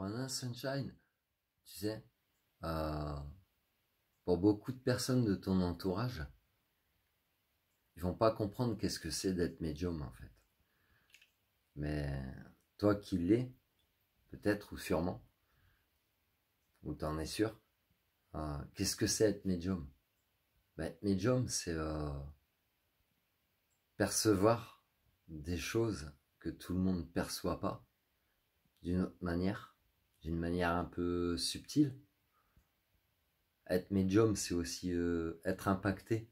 Nirvana Sunshine. Tu sais, pour beaucoup de personnes de ton entourage, ils vont pas comprendre qu'est-ce que c'est d'être médium en fait. Mais toi qui l'es, peut-être ou sûrement, ou t'en es sûr, qu'est-ce que c'est être médium? Être médium, c'est percevoir des choses que tout le monde ne perçoit pas d'une autre manière, d'une manière un peu subtile. Être médium, c'est aussi être impacté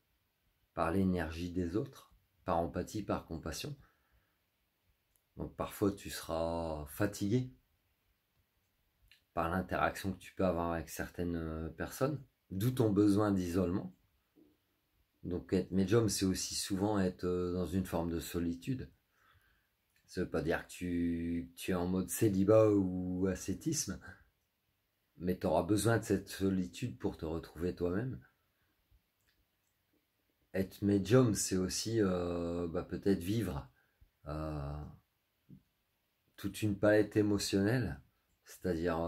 par l'énergie des autres, par empathie, par compassion. Donc parfois tu seras fatigué par l'interaction que tu peux avoir avec certaines personnes, d'où ton besoin d'isolement. Donc être médium, c'est aussi souvent être dans une forme de solitude. Ça veut pas dire que tu es en mode célibat ou ascétisme, mais tu auras besoin de cette solitude pour te retrouver toi-même. Être médium, c'est aussi peut-être vivre toute une palette émotionnelle, c'est-à-dire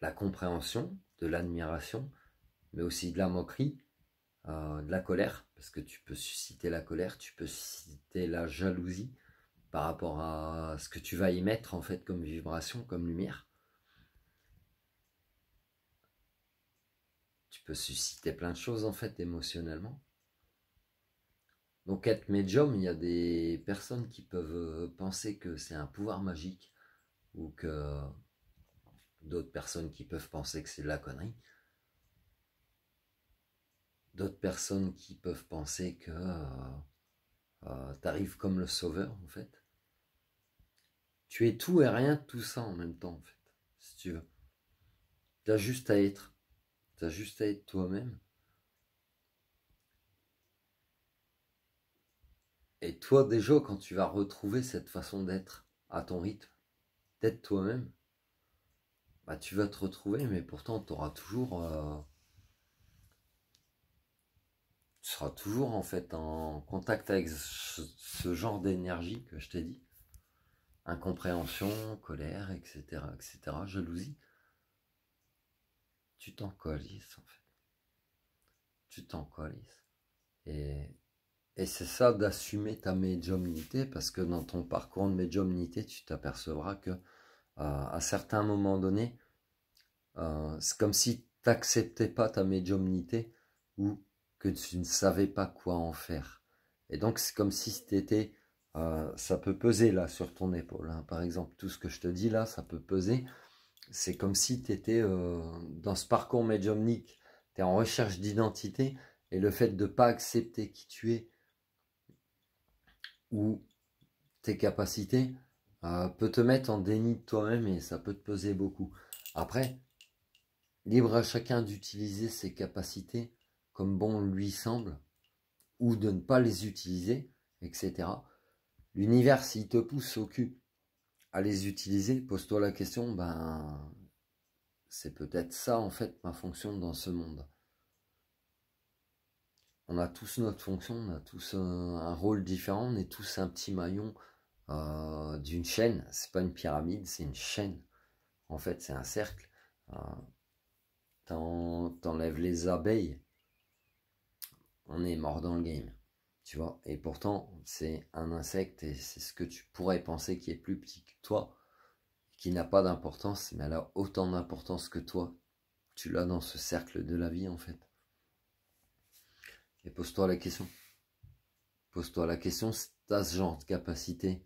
la compréhension, de l'admiration, mais aussi de la moquerie, de la colère, parce que tu peux susciter la colère, tu peux susciter la jalousie par rapport à ce que tu vas y mettre en fait comme vibration, comme lumière. Tu peux susciter plein de choses en fait émotionnellement. Donc être médium, il y a des personnes qui peuvent penser que c'est un pouvoir magique, ou que d'autres personnes qui peuvent penser que c'est de la connerie. D'autres personnes qui peuvent penser que t'arrives comme le sauveur en fait. Tu es tout et rien de tout ça en même temps en fait, si tu veux. T'as juste à être. T'as juste à être toi-même. Et toi déjà quand tu vas retrouver cette façon d'être à ton rythme, d'être toi-même, bah tu vas te retrouver, mais pourtant tu seras toujours en fait en contact avec ce genre d'énergie que je t'ai dit. Incompréhension, colère, etc., etc., jalousie. Tu t'en coalises en fait. Tu t'en coalises. Et c'est ça d'assumer ta médiumnité, parce que dans ton parcours de médiumnité, tu t'apercevras que à certains moments donnés, c'est comme si tu n'acceptais pas ta médiumnité ou que tu ne savais pas quoi en faire. Et donc c'est comme si t'étais, ça peut peser là sur ton épaule, hein. Par exemple, tout ce que je te dis là, ça peut peser. C'est comme si tu étais dans ce parcours médiumnique, tu es en recherche d'identité, et le fait de ne pas accepter qui tu es ou tes capacités peut te mettre en déni de toi-même, et ça peut te peser beaucoup. Après, libre à chacun d'utiliser ses capacités comme bon lui semble, ou de ne pas les utiliser, etc. L'univers, s'il te pousse au cul à les utiliser, pose-toi la question, c'est peut-être ça en fait ma fonction dans ce monde. On a tous notre fonction, on a tous un rôle différent, on est tous un petit maillon d'une chaîne. C'est pas une pyramide, c'est une chaîne. En fait, c'est un cercle. T'enlèves les abeilles, on est mort dans le game. Tu vois, et pourtant, c'est un insecte, et c'est ce que tu pourrais penser qui est plus petit que toi, qui n'a pas d'importance, mais elle a autant d'importance que toi. Tu l'as dans ce cercle de la vie, en fait. Et pose-toi la question. Pose-toi la question si tu as ce genre de capacité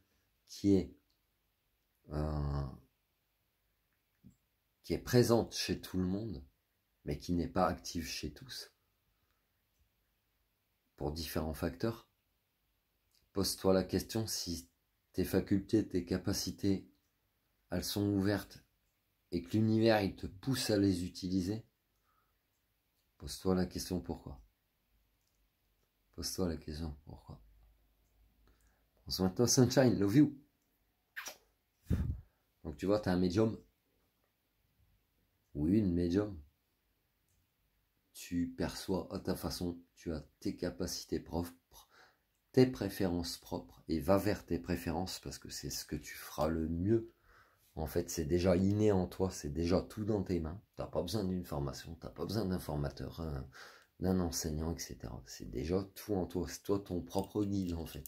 euh, qui est présente chez tout le monde, mais qui n'est pas active chez tous, pour différents facteurs. Pose-toi la question si tes facultés, tes capacités, elles sont ouvertes et que l'univers il te pousse à les utiliser. Pose-toi la question pourquoi. Pose-toi la question pourquoi. Prends soin de toi, Sunshine, love you. Donc tu vois, tu as un médium ou une médium. Tu perçois à ta façon, tu as tes capacités propres, tes préférences propres, et va vers tes préférences parce que c'est ce que tu feras le mieux En fait, c'est déjà inné en toi, c'est déjà tout dans tes mains. T'as pas besoin d'une formation, t'as pas besoin d'un formateur, d'un enseignant, etc. C'est déjà tout en toi, c'est toi ton propre guide en fait.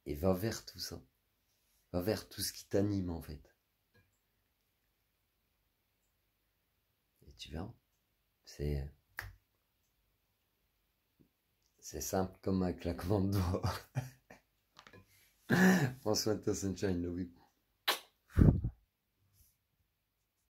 Et va vers tout ça. Va vers tout ce qui t'anime en fait. Et tu verras. C'est simple comme un claquement de doigts. Prends soin de toi, Sunshine, love you.